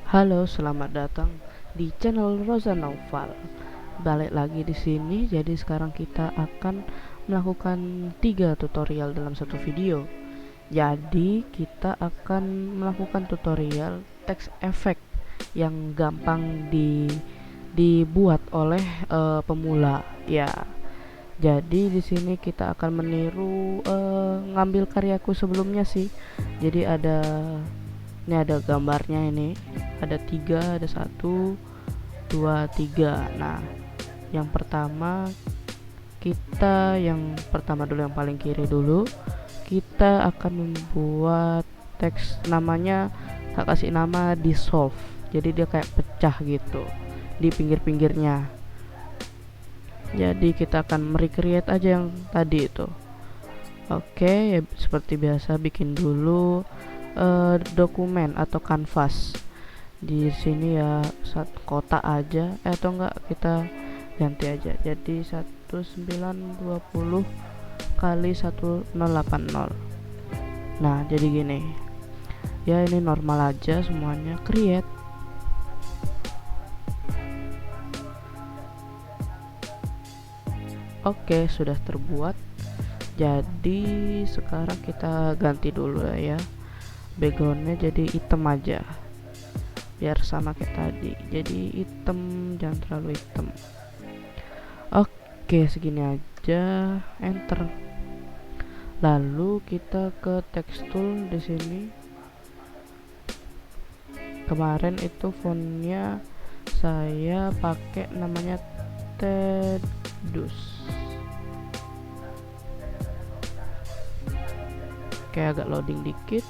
Halo, selamat datang di channel Rosa Naufal. Balik lagi di sini. Jadi sekarang kita akan melakukan 3 tutorial dalam satu video. Jadi kita akan melakukan tutorial text effect yang gampang dibuat oleh pemula. Ya. Jadi di sini kita akan meniru ngambil karyaku sebelumnya sih. Jadi ini ada gambarnya, ini ada 3, ada 1 2 3. Nah, yang pertama dulu, yang paling kiri dulu, kita akan membuat teks, namanya tak kasih nama dissolve. Jadi dia kayak pecah gitu di pinggir-pinggirnya. Jadi kita akan merecreate aja yang tadi itu. Oke, ya seperti biasa bikin dulu dokumen atau kanvas. Di sini ya satu kotak aja, atau enggak kita ganti aja. Jadi 1920 kali 1080. Nah, jadi gini. Ya ini normal aja semuanya. Create. Oke, sudah terbuat. Jadi sekarang kita ganti dulu ya. Backgroundnya jadi hitam aja, biar sama kayak tadi. Jadi hitam, jangan terlalu hitam. Oke, segini aja. Enter. Lalu kita ke text tool di sini. Kemarin itu fontnya saya pakai namanya Tedus. Oke, agak loading dikit.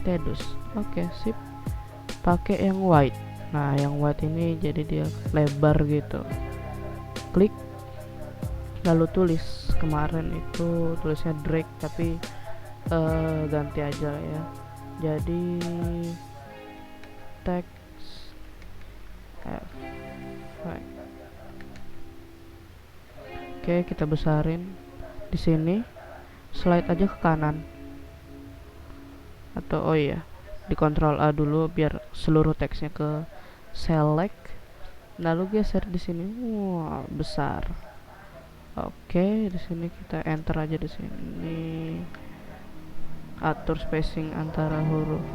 Tedus. Oke, sip. Pakai yang white. Nah, yang white ini jadi dia lebar gitu. Klik, lalu tulis. Kemarin itu tulisnya drag, tapi ganti aja ya. Jadi text effect. Oke, kita besarin. Di sini slide aja ke kanan. Atau oh iya, di Ctrl A dulu biar seluruh teksnya ke select. Lalu geser di sini. Wah, besar. Oke, di sini kita enter aja di sini. Atur spacing antara huruf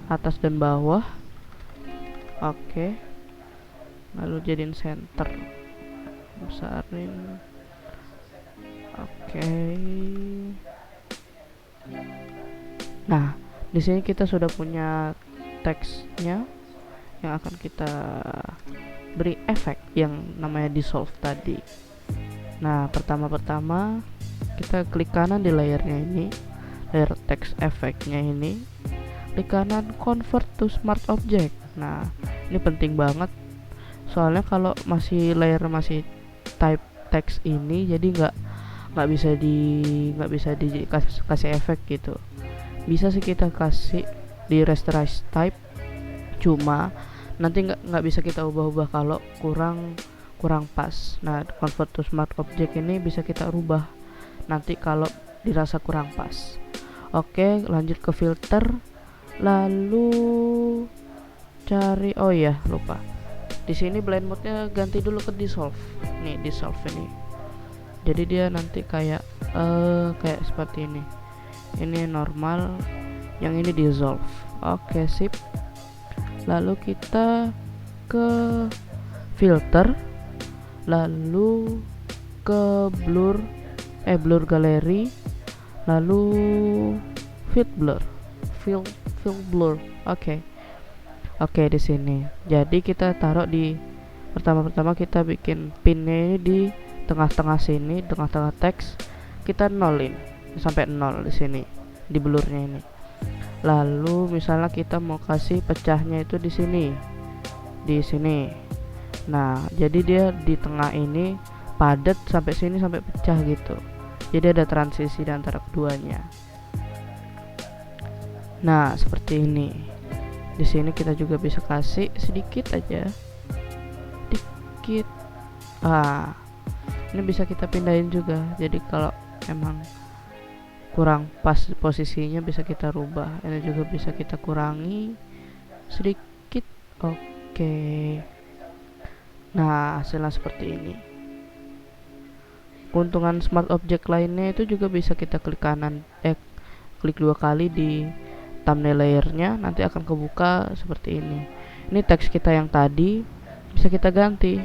atas dan bawah. Oke. Lalu jadiin center. Besarin. Oke. Nah, di sini kita sudah punya teksnya yang akan kita beri efek yang namanya dissolve tadi. Nah, pertama-tama kita klik kanan di layarnya ini, layar text effect-nya ini. Klik kanan convert to smart object. Nah, ini penting banget. Soalnya kalau layar masih type text ini, jadi nggak bisa dikasih efek gitu. Bisa sih kita kasih di rasterize type, cuma nanti nggak bisa kita ubah-ubah kalau kurang pas. Nah, convert to smart object ini bisa kita rubah nanti kalau dirasa kurang pas. Oke, lanjut ke filter, lalu cari, oh iya lupa, di sini blend mode-nya ganti dulu ke dissolve. Nih, dissolve ini. Jadi dia nanti kayak seperti ini. Ini normal, yang ini dissolve. Oke, sip. Lalu kita ke filter, lalu ke blur gallery, lalu fill blur. Oke, di sini. Jadi kita taruh di pertama kita bikin pinnya ini di tengah-tengah sini, tengah-tengah teks. Kita nolin sampai 0 di sini, di blurnya ini. Lalu misalnya kita mau kasih pecahnya itu di sini. Nah, jadi dia di tengah ini padat sampai sini, sampai pecah gitu. Jadi ada transisi di antara keduanya. Nah, seperti ini. Di sini kita juga bisa kasih sedikit aja. Dikit. Ini bisa kita pindahin juga. Jadi kalau emang kurang pas posisinya bisa kita rubah. Ini juga bisa kita kurangi sedikit. Oke. Nah, hasilnya seperti ini. Keuntungan smart object lainnya itu juga bisa kita klik klik 2 kali di thumbnail layernya, nanti akan kebuka seperti ini. Ini teks kita yang tadi bisa kita ganti,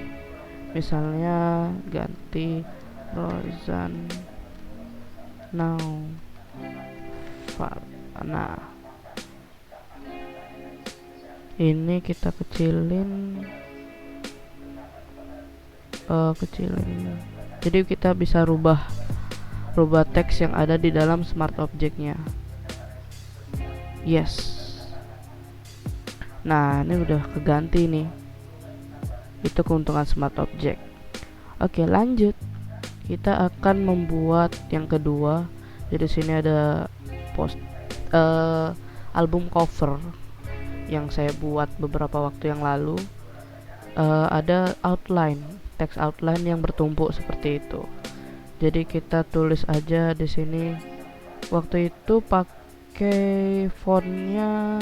misalnya ganti Rozan now. Nah, ini kita kecilin, jadi kita bisa rubah teks yang ada di dalam smart objectnya. Yes. Nah, ini udah keganti nih. Itu keuntungan smart object. Oke, lanjut. Kita akan membuat yang kedua. Jadi sini ada album cover yang saya buat beberapa waktu yang lalu. Ada outline, teks outline yang bertumpuk seperti itu. Jadi kita tulis aja di sini. Waktu itu pakai fontnya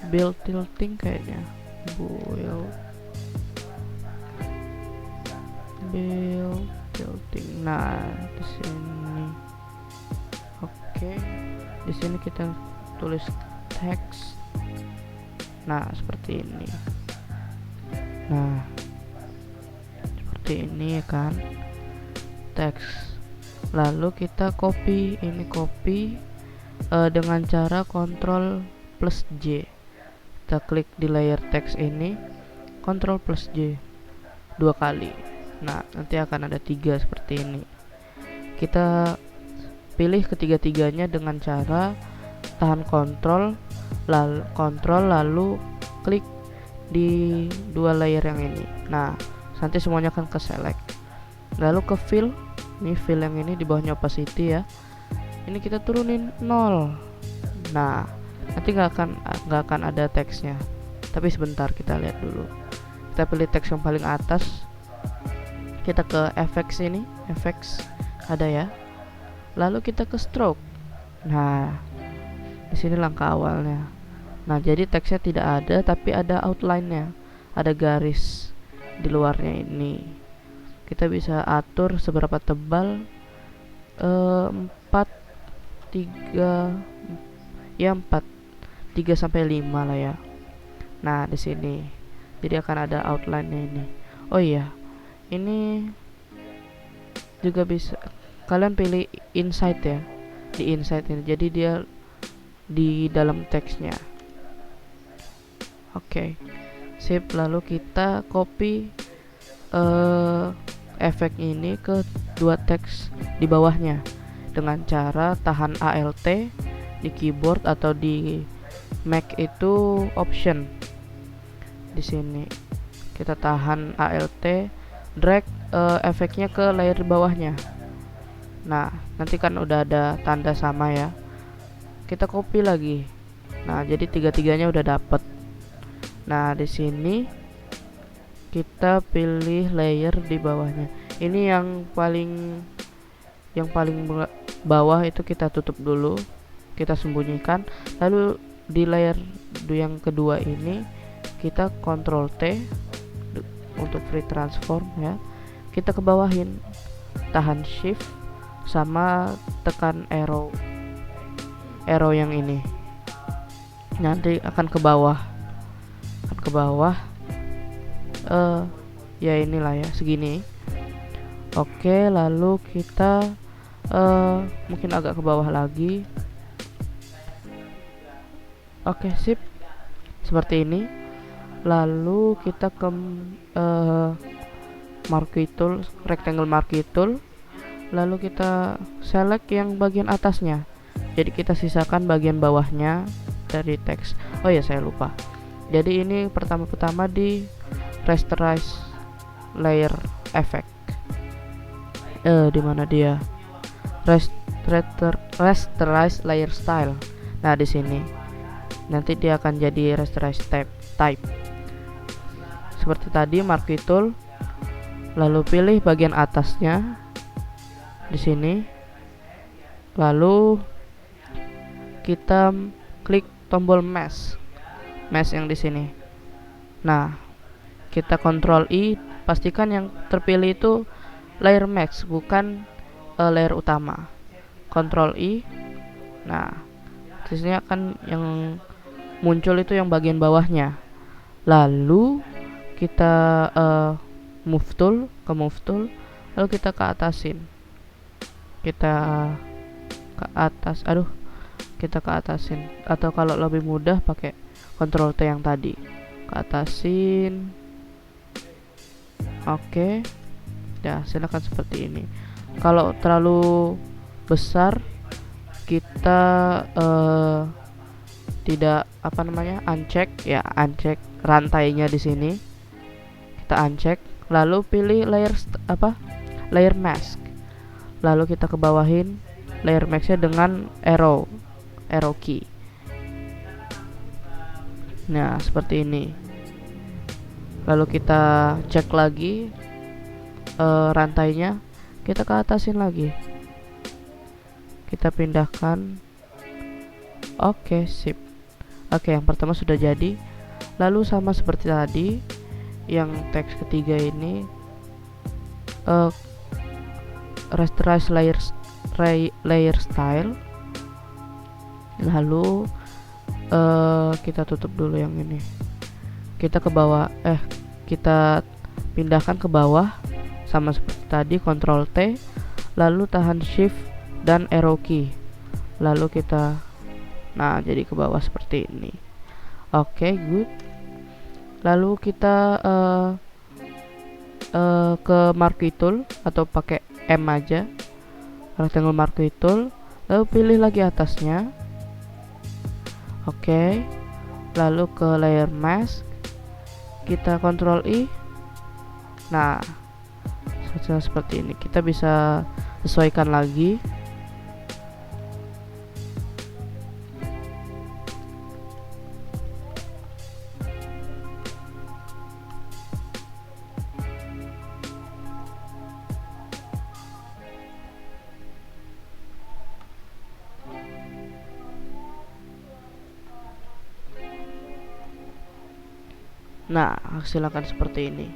Bill Tilting kayaknya. Bill Tilting. Nah, di sini. Oke. Di sini kita tulis teks. Nah, seperti ini. Nah, seperti ini ya kan, teks. Lalu kita copy, ini copy dengan cara Ctrl plus J. Kita klik di layer teks ini, Ctrl plus J 2 kali. Nah, nanti akan ada 3 seperti ini. Kita pilih ketiga-tiganya dengan cara tahan Ctrl lalu klik di 2 layer yang ini. Nah, nanti semuanya akan ke select. Lalu ke fill. Ini fill yang ini di bawahnya opacity ya. Ini kita turunin 0. Nah, nanti nggak akan ada teksnya. Tapi sebentar, kita lihat dulu. Kita pilih teks yang paling atas. Kita ke effects ini, effects ada ya. Lalu kita ke stroke. Nah, di sini langkah awalnya. Nah, jadi teksnya tidak ada, tapi ada outline-nya, ada garis di luarnya ini. Kita bisa atur seberapa tebal, 3 sampai 5 lah ya. Nah, di sini jadi akan ada outline-nya ini. Oh iya, ini juga bisa kalian pilih inside ya, di inside ini, jadi dia di dalam teksnya. Oke, sip. Lalu kita copy efek ini ke 2 teks di bawahnya dengan cara tahan Alt di keyboard atau di Mac itu option. Di sini kita tahan Alt, drag efeknya ke layer di bawahnya. Nah, nanti kan udah ada tanda sama ya. Kita copy lagi. Nah, jadi tiga-tiganya udah dapet. Nah, di sini kita pilih layer di bawahnya. Ini yang paling bawah itu kita tutup dulu, kita sembunyikan. Lalu di layer yang kedua ini kita Ctrl T untuk free transform ya. Kita ke bawahin, tahan shift sama tekan arrow yang ini. Nanti akan ke bawah. Ya inilah ya, segini. Oke, lalu kita mungkin agak ke bawah lagi. Oke, sip. Seperti ini. Lalu kita ke marquee tool, rectangle marquee tool. Lalu kita select yang bagian atasnya. Jadi kita sisakan bagian bawahnya dari teks. Oh ya, saya lupa. Jadi ini pertama-tama di rasterize layer effect. Di mana dia? Rasterize layer style. Nah, di sini. Nanti dia akan jadi rasterize type. Seperti tadi, marquee tool. Lalu pilih bagian atasnya di sini. Lalu kita klik tombol mesh. mesh yang di sini. Nah, kita Ctrl I, pastikan yang terpilih itu layer mask, bukan layer utama. Ctrl I. Nah, di sini akan yang muncul itu yang bagian bawahnya. Lalu kita move tool, lalu kita ke atasin. Kita ke atas, kita ke atasin, atau kalau lebih mudah pakai Ctrl T yang tadi, ke atasin. Oke. Ya, silakan seperti ini. Kalau terlalu besar, kita tidak uncheck rantainya di sini. Kita uncheck, lalu pilih layer mask. Lalu kita ke bawahin layer masknya dengan arrow key. Nah, seperti ini. Lalu kita cek lagi rantainya, kita ke atasin lagi, kita pindahkan. Oke, sip. Oke, yang pertama sudah jadi. Lalu sama seperti tadi, yang teks ketiga ini rasterize layer style. Lalu kita tutup dulu yang ini, kita ke bawah, kita pindahkan ke bawah sama seperti tadi, Ctrl T, lalu tahan Shift dan arrow key, lalu kita jadi ke bawah seperti ini. Oke, good. Lalu kita ke marquee tool atau pakai M aja, rectangle marquee tool, lalu pilih lagi atasnya. Oke, lalu ke layer mask, kita Ctrl I. Nah, seperti ini. Kita bisa sesuaikan lagi. Nah, silakan seperti ini.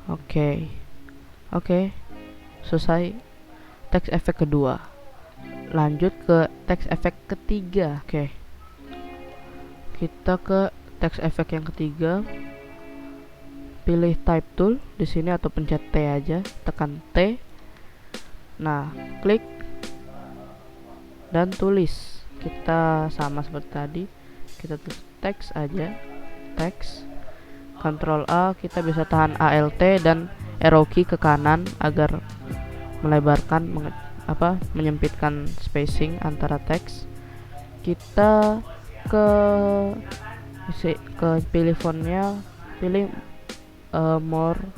Oke, selesai text effect kedua. Lanjut ke text effect ketiga. Oke, kita ke text effect yang ketiga. Pilih type tool di sini atau pencet T aja, tekan T. Nah, klik dan tulis. Kita sama seperti tadi, kita tulis teks aja, teks. Ctrl A, kita bisa tahan Alt dan arrow key ke kanan agar melebarkan, menyempitkan spacing antara teks. Kita ke pilih fontnya, pilih Morganite.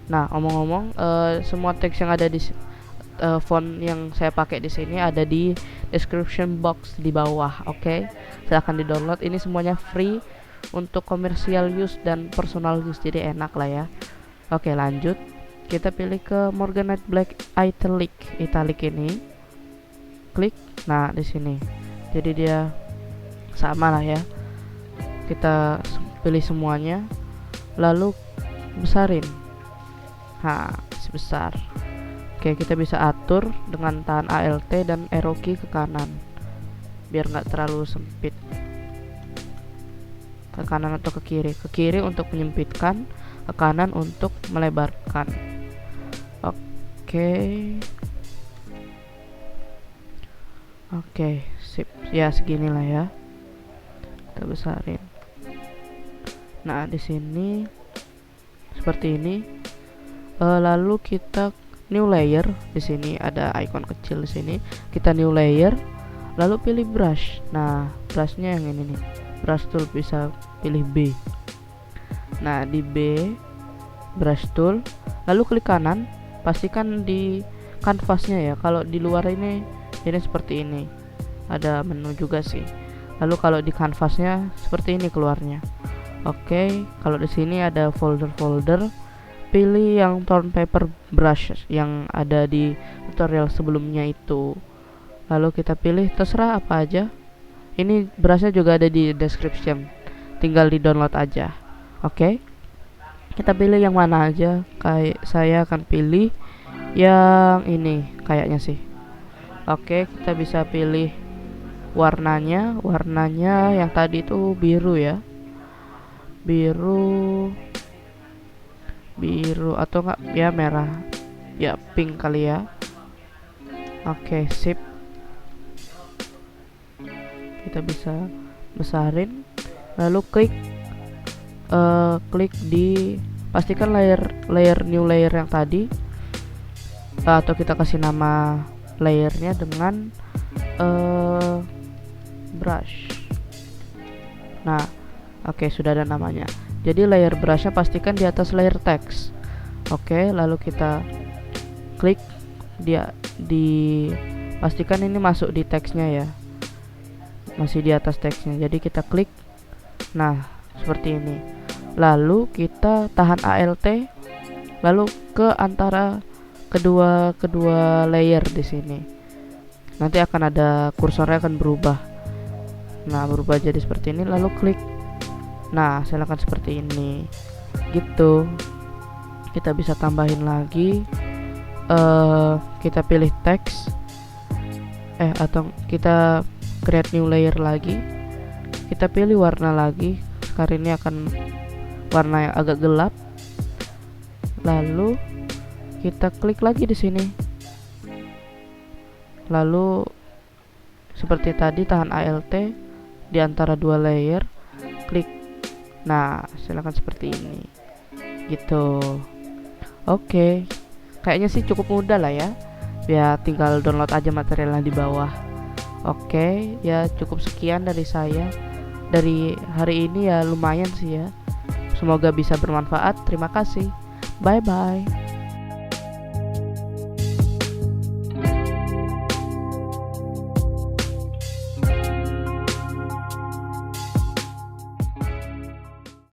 Nah, omong-omong, semua teks yang ada di font yang saya pakai di sini ada di description box di bawah. Oke, silahkan di download. Ini semuanya free untuk commercial use dan personal use, jadi enak lah ya. Oke, lanjut. Kita pilih ke Morganite Black Italic ini, klik. Nah, di sini jadi dia sama lah ya. Kita pilih semuanya, lalu besarin. Sebesar. Oke, kita bisa atur dengan tahan Alt dan arrow key ke kanan biar nggak terlalu sempit, ke kanan atau ke kiri. Ke kiri untuk menyempitkan, ke kanan untuk melebarkan. Oke, sip. Ya, seginilah ya. Kita besarin. Nah, di sini seperti ini. Lalu kita new layer. Di sini ada icon kecil di sini. Kita new layer, lalu pilih brush. Nah, brushnya yang ini nih, brush tool, bisa pilih B. Nah, di B brush tool, lalu klik kanan, pastikan di kanvasnya ya. Kalau di luar ini seperti ini, ada menu juga sih. Lalu kalau di kanvasnya seperti ini keluarnya. Oke, kalau di sini ada folder-folder, pilih yang tone paper brush yang ada di tutorial sebelumnya itu. Lalu kita pilih terserah apa aja. Ini brushnya juga ada di description, tinggal di download aja. Oke, kita pilih yang mana aja. Kayak saya akan pilih yang ini kayaknya sih. Oke, kita bisa pilih warnanya yang tadi itu biru ya, biru atau enggak ya merah ya, pink kali ya. Oke, sip. Kita bisa besarin, lalu klik di, pastikan layer new layer yang tadi, atau kita kasih nama layernya dengan brush. Nah, oke, sudah ada namanya. Jadi layer brushnya pastikan di atas layer text. Oke, lalu kita klik dia pastikan ini masuk di teksnya ya, masih di atas teksnya. Jadi kita klik, nah seperti ini. Lalu kita tahan Alt, lalu ke antara kedua layer di sini. Nanti akan ada kursornya akan berubah. Nah, berubah jadi seperti ini, lalu klik. Nah, silakan seperti ini. Gitu. Kita bisa tambahin lagi. Kita pilih teks. Atau kita create new layer lagi. Kita pilih warna lagi. Sekarang ini akan warna yang agak gelap. Lalu kita klik lagi di sini. Lalu seperti tadi tahan Alt di antara dua layer, klik. Nah, silakan seperti ini. Gitu. Oke. Kayaknya sih cukup mudah lah ya. Ya tinggal download aja materialnya di bawah. Oke, ya cukup sekian dari saya. Dari hari ini ya lumayan sih ya. Semoga bisa bermanfaat. Terima kasih. Bye bye.